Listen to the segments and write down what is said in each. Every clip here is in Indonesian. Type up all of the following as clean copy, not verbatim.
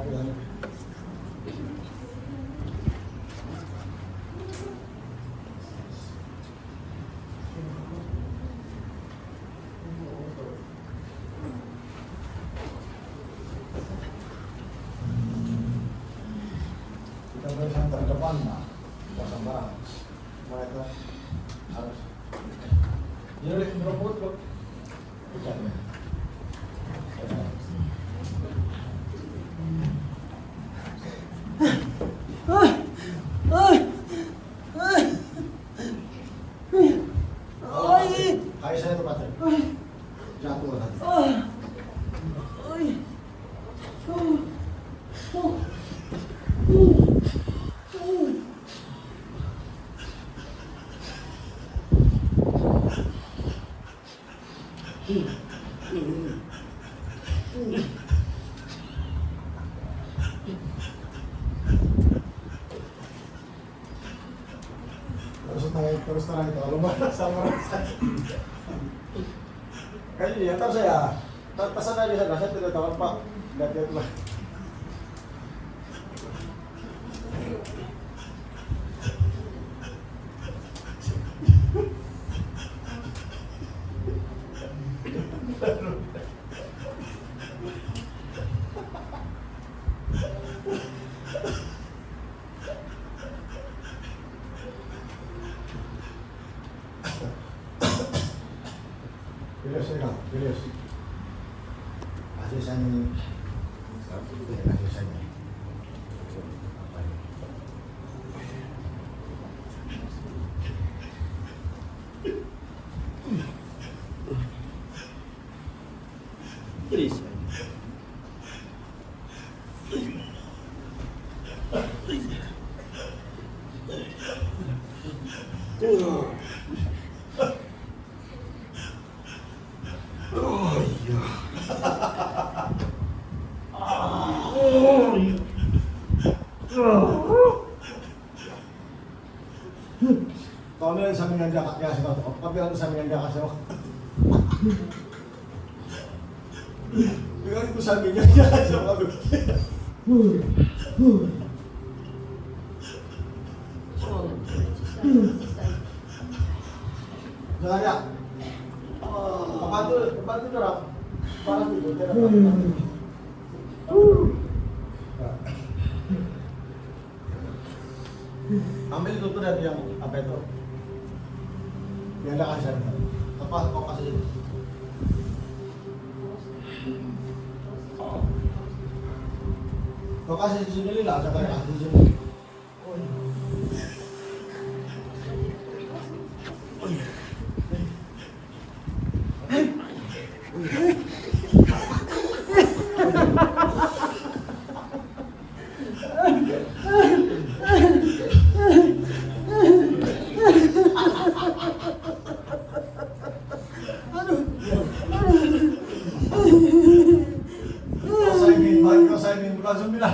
bilang. Kita yang terdepan lah, pasang barang. Mereka harus. Jadi berebut loh. Bukan ya. Kayak saya tuh pacar. Jatuh tadi. Terus terang itu kalau marah sama rasa. Kayaknya dia ntar saya pesan aja saya tidak tahu Pak, lihat dia tuh. Serius. Asisten asistennya. Please. Oh iya. Tahun ini sampingan jakat ya sih tapi aku sampingan jakat sih. Dengan itu sampingan jakat sih waktu. Jangan ya. Bantu dorong. Parah itu, tidak apa-apa. Ambil itu tuh dari yang apa itu? Yang ada kasih apa? Kau kasih itu. Kau kasih di sini lah, jangan kasih di sini. Saya ingin langsung bilang.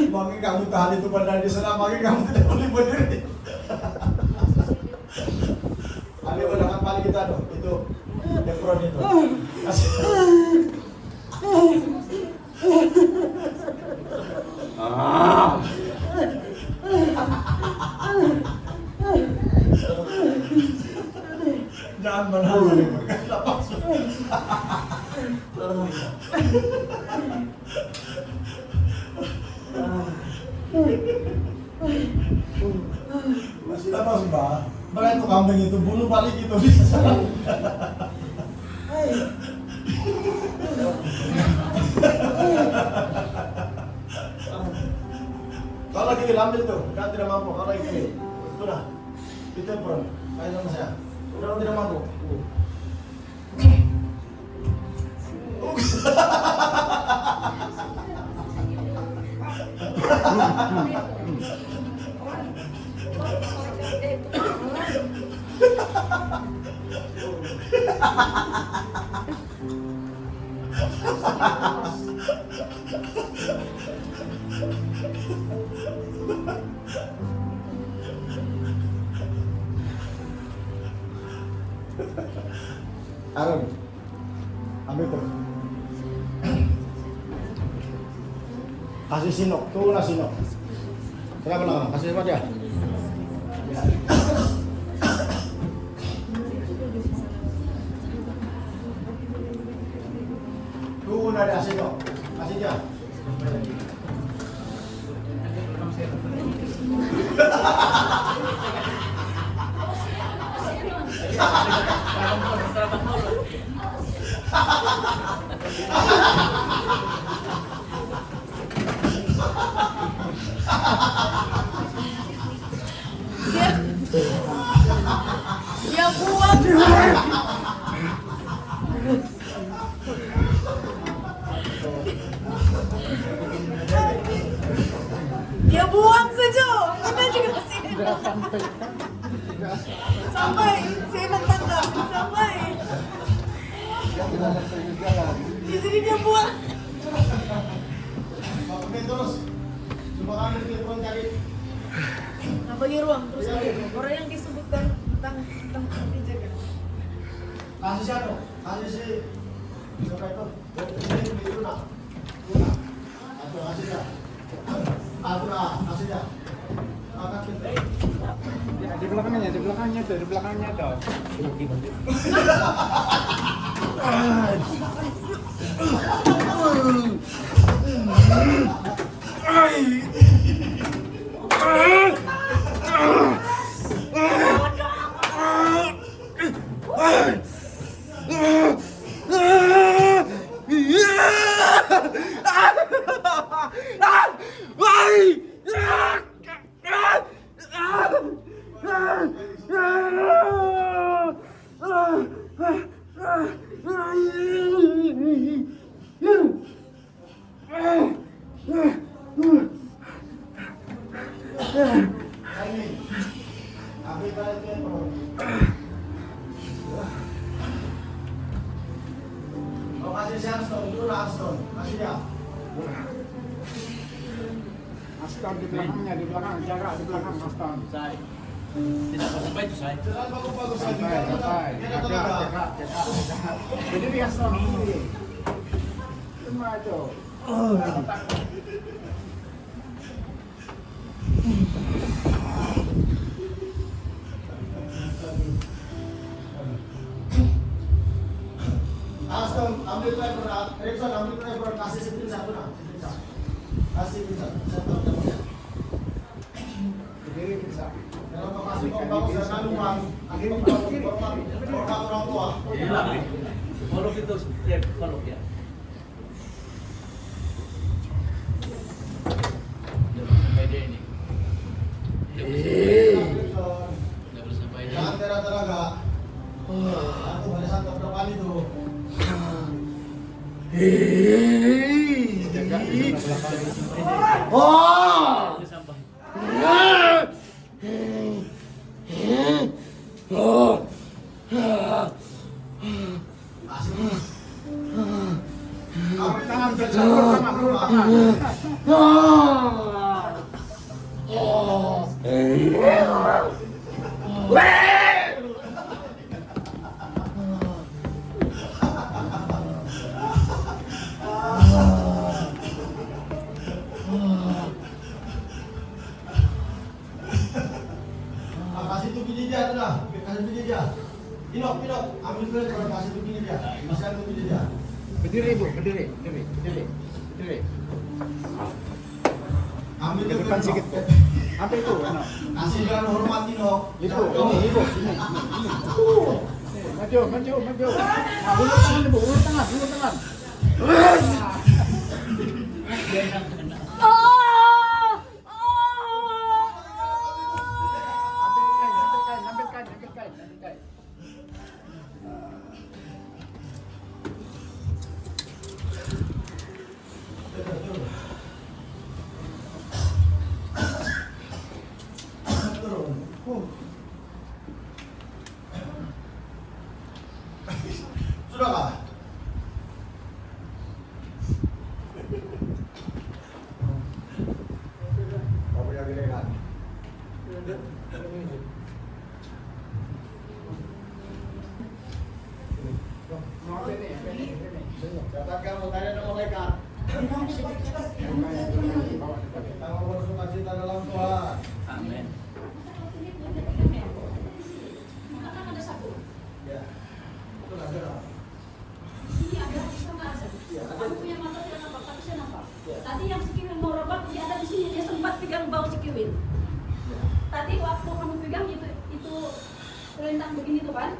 Mungkin kamu tahan itu pada di sana, mungkin kamu tidak boleh berdiri. Ali udah paling kita dong, itu dekron itu. Jangan berhalu nih, lepas. Masih lepas mbak. Mbak itu kambing itu bulu balik itu bisa. Kalau lagi ambil tuh, kan tidak mampu. Kalau lagi itu dah, itu pun, kayak sama saya. Udah tidak mampu. Arun, Ambil tuh. Kasih sinok, tuh lah sinok. Kenapa lah? Kasih apa dia? Tuh ada sinok, kasih dia. Dia buang. Dia buang saja. Kita juga sini. Sampai sini tangga. Sampai. Di sini dia buang. Oke terus. Coba ambil dia pulang cari. Nah, bagi ruang terus orang yang disebutkan tentang dijaga. Kasih siapa? Kasih si siapa itu? Ini itu nak. Atau kasih dia. Aku lah, kasih dia. Angkat kita. Ya, di belakangnya tuh. Ambil balik ke perut. Oh, kasih si Aston, dulu lah Aston. Kasih dia. Aston di belakang, jaga di belakang Aston. Tidak sampai itu saya. Jangan bagus-bagus lagi. Sampai. Dia ada tenaga. Jadi di Aston ini. Cuma itu. Aston, ambil driver, Ripson, ambil driver, kasih sepin satu nak. Kasih pinsan, satu namanya. Berdiri bisa. Kalau kau kasih kau bagus dan kandungan, akhirnya kau hormat orang tua. Iya. Kalau itu ya, kalau ya. Sampai dia ini. Ripson, Tidak boleh sampai dia. jangan tenaga. Aku balik satu berapa kali tuh. Jaga di belakang. Boleh sampai. Ambil Tangan, tangan, belum tangan. kasih tuh biji dia sudah, kasih biji dia. Inok, ambil dulu kasih tuh biji dia. Masih ada biji dia. Berdiri ibu, berdiri. Ambil Ke tuh depan Inok. sedikit. Apa itu? Ano? Kasih dengan hormat Inok. Ibu, ini. Maju. Nah, ulur tangan ibu, ulur tangan. Dia yang kena. Ambil kain. Turun. Sudah kah? Kau punya giliran. Mau apa ini? melintang begini tuh kan.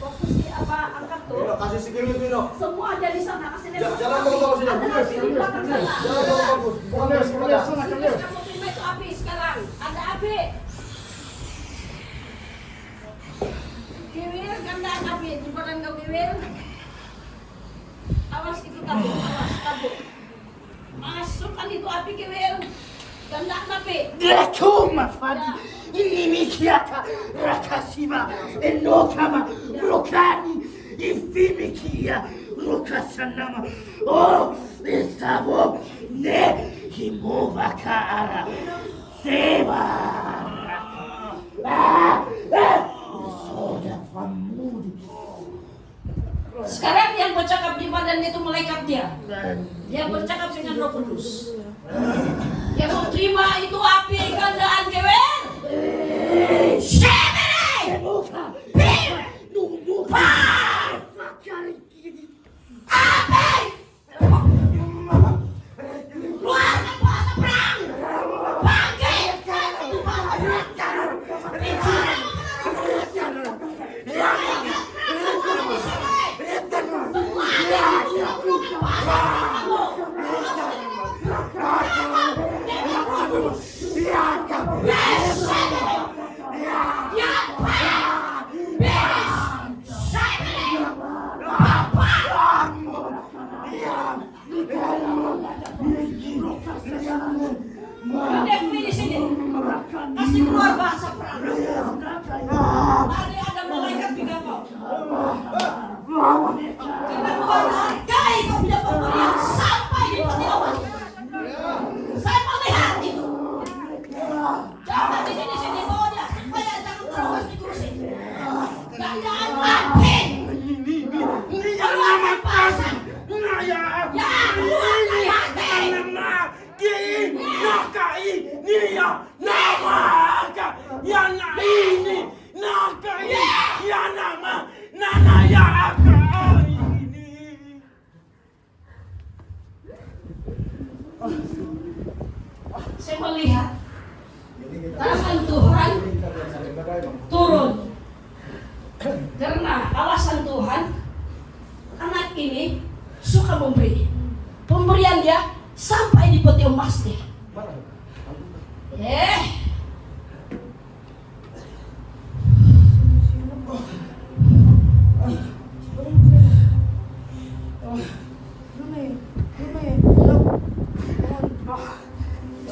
Waktu si apa angkat tuh. Bino, kasih segini Bino. Semua ada di sana kasih nembak. Jangan bawa sini. Ada api di belakang sana. Jangan bagus. Bukan dari sini aja. Sana, Sini, kamu terima itu api sekarang. Ada api. Kiwil, gandaan api. Di badan kau kiwil. Awas itu tabuk, awas tabuk. Masukkan itu api kiwil. Gandaan api. Rakuma fadi inimikiyaka rakasiba enokama rokani ifimikia rokasanama oh esabo ne himovakaara seba soda famudi. Sekarang yang bercakap di badan itu malaikat dia. Dia bercakap dengan Roh Kudus. Yang mau terima itu api gandaan kewen. Shemere! Api! Keluar kuasa perang! Bangkit! Di sini. Kasih keluar bahasa perang. Tadi ada malaikat tiga kau. Karena kau hargai kau punya pemberian sampai di petilawan. Saya melihat itu. Jangan di sini bawa dia supaya jangan terus di kursi. Gandaan api. Keluarkan pasang. Ya keluarkan hati. Saya melihat tangan Tuhan turun karena alasan Tuhan anak ini suka memberi pemberian dia sampai di peti emas dia.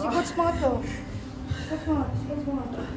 Sikot semangat tuh. Sikot semangat.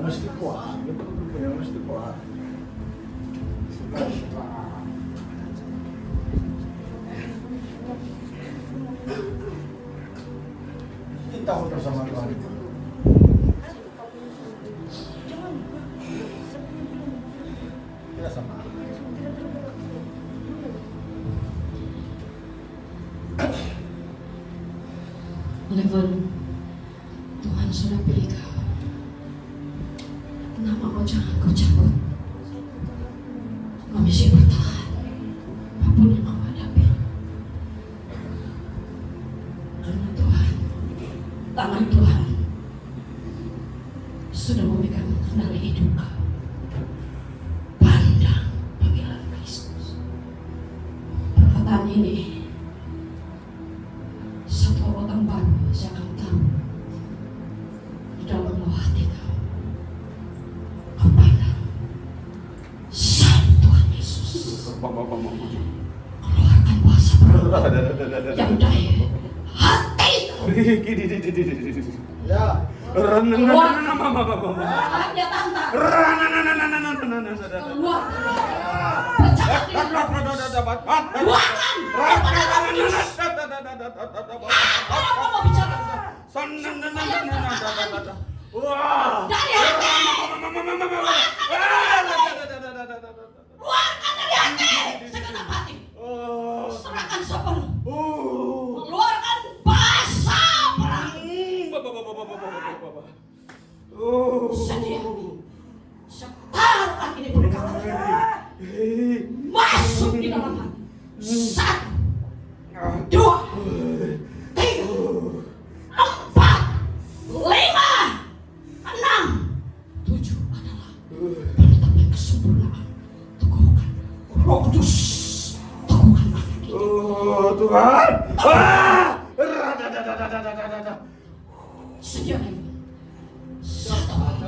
Mesti kuat, mesti kuat. Kita bersama Tuhan. Kita sama. Leven, Tuhan sudah pilih kau. Nama kau jangan kau cabut. Kau mesti bertahan apapun yang kau hadapi. Karena Tuhan, tangan Tuhan sudah memegang kendali hidup kau. Pandang panggilan Kristus. Perkataan ini satu orang baru saya akan tahu di dalam bawah hati kau. Kau pandang salib Tuhan Yesus. Keluarkan kuasa yang dari hati kau. Ya. Hanya tanda. Keluar. Bercakap dengan keluarkan daripada roh kudus. Kalau kau mau bicara dari hati. Keluarkan dari hati. Segenap hati. Serahkan sepenuh. Keluarkan bahasa perang. Sedia. Separuh kaki ini boleh kalah. Masuk di dalam hati. 1, 2, 3, 4, 5, 6, 7 adalah penetapan kesempurnaan. Teguhkan Roh Kudus. Teguhkan anak ini. Tuhan. Sedia lagi. 1, 2.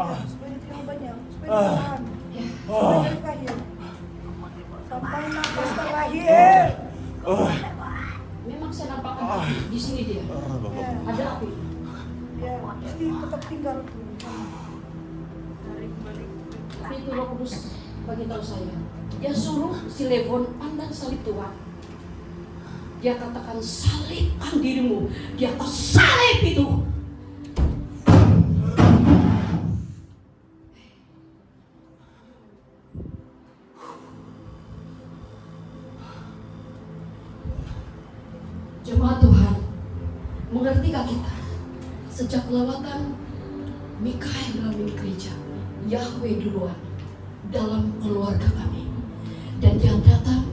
Spirit yang banyak, Spirit Tuhan. Spirit lahir. Sampai nafas terlahir. Memang saya nampakkan api di sini dia. Ada api. Ya, mesti tetap tinggal. Tapi itu Roh Kudus bagi tahu saya. Dia suruh si Levon pandang salib Tuhan. Dia katakan salibkan dirimu di atas salib itu. Jemaat Tuhan, mengertikah kita sejak lawatan Mikael dalam gereja, Yahweh duluan dalam keluarga kami, dan dia datang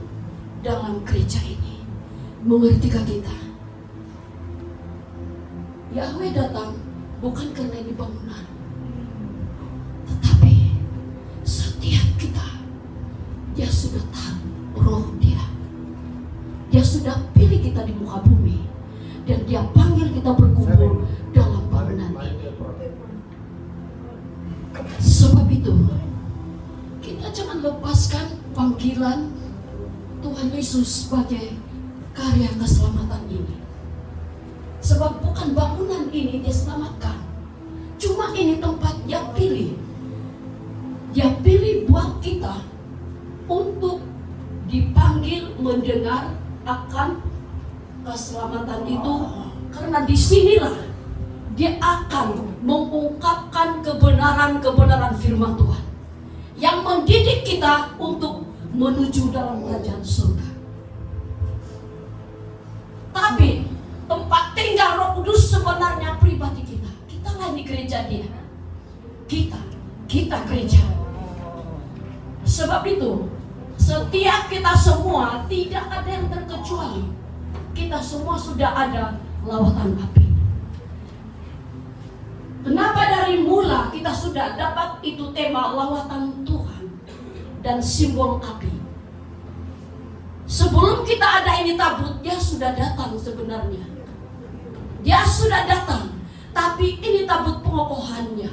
dalam gereja ini. Mengertikah kita Yahweh datang bukan karena ini bangunan, tetapi setiap kita dia sudah tahu roh dia sudah pilih kita di muka bumi, dan dia panggil kita berkumpul dalam bangunan ini. Sebab itu kita jangan lepaskan panggilan Tuhan Yesus sebagai karya keselamatan ini. Sebab bukan bangunan ini dia selamatkan, cuma ini tempat dia pilih. Dia pilih buat kita untuk dipanggil mendengar akan keselamatan itu, karena disinilah dia akan mengungkapkan kebenaran-kebenaran firman Tuhan yang mendidik kita untuk menuju dalam kerajaan surga. Tapi tempat tinggal Roh Kudus sebenarnya pribadi kita. Kita lah di gereja dia. Kita gereja. Sebab itu setiap kita semua tidak ada yang terkecuali. Kita semua sudah ada lawatan api. Kenapa dari mula kita sudah dapat itu tema lawatan Tuhan dan simbol api. Sebelum kita ada ini tabut, dia sudah datang sebenarnya. Dia sudah datang, tapi ini tabut pengokohannya.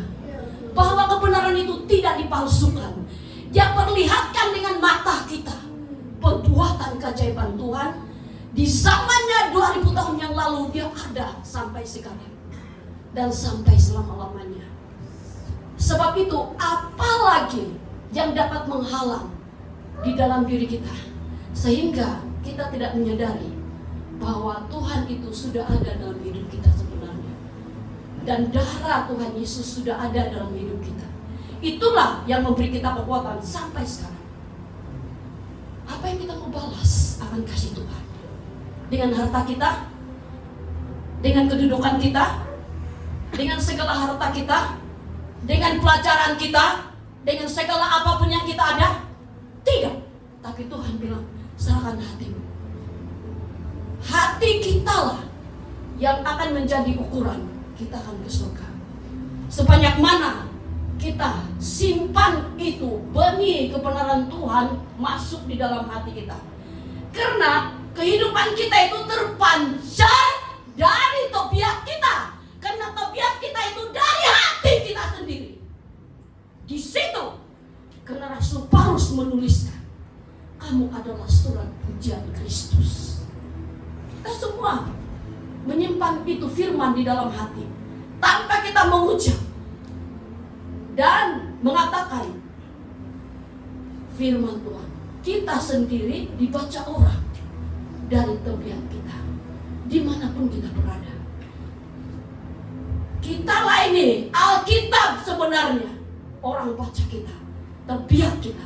Bahwa kebenaran itu tidak dipalsukan. Dia perlihatkan dengan mata kita perbuatan keajaiban Tuhan. Di zamannya 2000 tahun yang lalu dia ada sampai sekarang dan sampai selama-lamanya. Sebab itu apalagi yang dapat menghalang di dalam diri kita sehingga kita tidak menyadari bahwa Tuhan itu sudah ada dalam hidup kita sebenarnya, dan darah Tuhan Yesus sudah ada dalam hidup kita. itulah yang memberi kita kekuatan sampai sekarang. Apa yang kita mau balas akan kasih Tuhan? Dengan harta kita, dengan kedudukan kita, dengan segala harta kita, dengan pelajaran kita, dengan segala apapun yang kita ada? Tidak. Tapi Tuhan bilang, serahkan hatimu. Hati kita lah yang akan menjadi ukuran kita akan ke surga. Sebanyak mana kita simpan itu benih kebenaran Tuhan masuk di dalam hati kita. Karena kehidupan kita itu terpancar dari tabiat kita. Karena tabiat kita itu dari hati kita sendiri. Di situ karena Rasul Paulus menuliskan, kamu adalah surat pujian Kristus. Kita semua menyimpan itu firman di dalam hati tanpa kita mengucap dan mengatakan firman Tuhan. Kita sendiri dibaca orang dari tabiat kita dimanapun kita berada. Kita lah ini Alkitab sebenarnya. Orang baca kita, tabiat kita.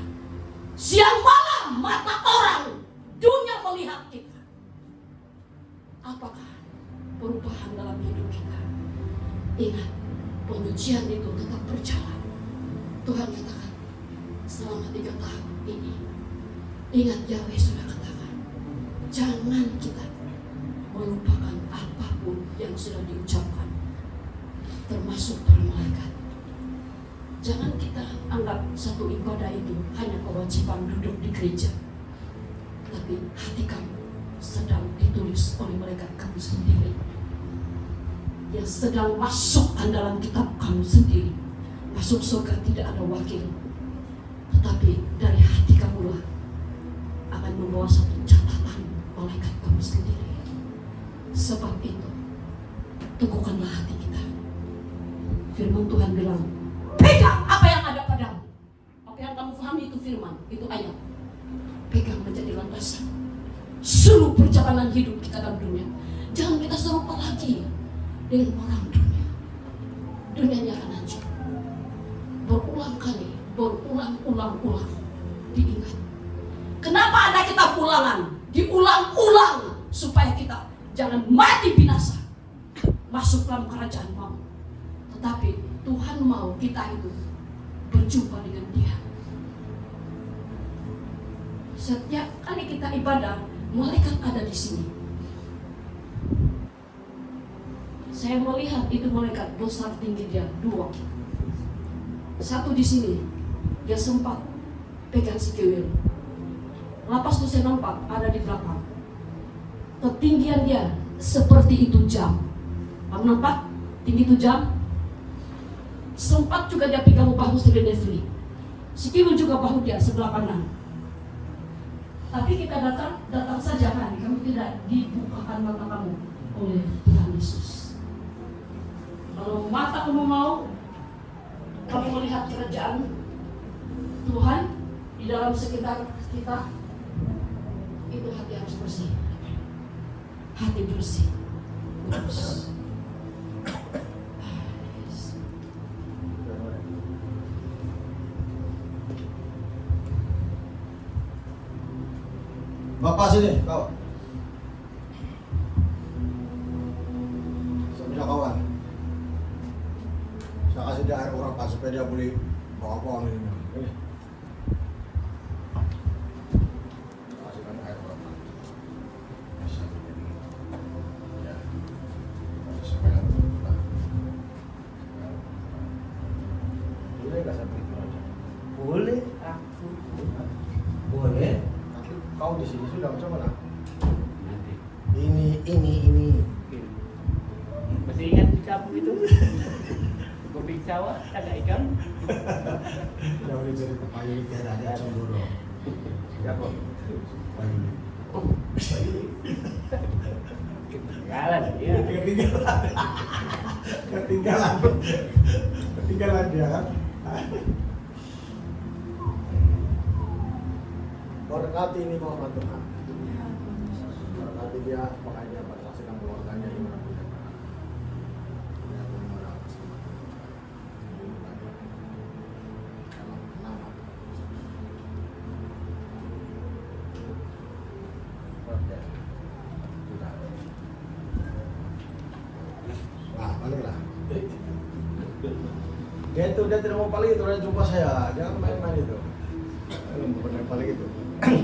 Siang malam mata orang, dunia melihat kita. Apakah perubahan dalam hidup kita? Ingat, penyucian itu tetap berjalan. Tuhan katakan, selama 3 tahun ini, ingat Yahweh sudah katakan, jangan kita melupakan apapun yang sudah diucapkan, termasuk para malaikat. Jangan kita anggap satu ibadah itu hanya kewajiban duduk di gereja. Tapi hati kamu sedang ditulis oleh malaikat kamu sendiri, yang sedang masukkan dalam kitab kamu sendiri. Masuk surga tidak ada wakil, tetapi dari hati kamulah akan membawa satu catatan malaikat kamu sendiri. Sebab itu, teguhkanlah hati kita. Firman Tuhan bilang, pegang apa yang ada padamu. Apa yang kamu pahami itu firman, itu ayat. Pegang menjadi landasan seluruh perjalanan hidup kita dalam dunia. Jangan kita serupa lagi dengan orang dunia. Dunianya akan hancur. Berulang kali, berulang-ulang diingat. Kenapa ada kitab ulangan? Diulang-ulang supaya kita jangan mati binasa, masuk dalam kerajaan maut. Tetapi Tuhan mau kita itu berjumpa dengan Dia. Setiap kali kita ibadah, malaikat ada di sini. Saya melihat itu malaikat besar tinggi dia 2. Satu di sini, dia sempat pegang si kewil. Lapas itu saya nampak ada di belakang. Ketinggian dia seperti itu jam. Kamu nampak tinggi itu jam? Sempat juga dia pegang bahu Stephen Neville. Si kewil juga bahu dia sebelah kanan. Tapi kita datang saja kan, kamu tidak dibukakan mata kamu oleh Tuhan Yesus. Kalau mata kamu mau, kamu melihat kerajaan Tuhan di dalam sekitar kita, itu hati harus bersih. Hati bersih. Terus. Bapak sini, kau. Saya punya kawan. Saya kasih dia air orang supaya dia boleh bawa minum. Ini. Saya kasihkan air orang. Bisa minum. Ya. Supaya boleh nggak sampai itu aja? Boleh, aku. Boleh. Kau di sini sudah macam mana? Nanti. Ini. Masih ingat di kampung itu? Kopi sawah, ada ikan. Tidak boleh cerita payung tiada ada cemburu. Ya kok. Payung. Ketinggalan, ya. Ketinggalan dia kan. Berkati ini Muhammad Tuhan. Berkati dia, makanya dia bersaksikan keluarganya di mana-pun dia berada. Dia menerima kesempatan. Dia itu dia tidak mau paling itu, dia jumpa saya, jangan main-main itu. Bukan main paling itu.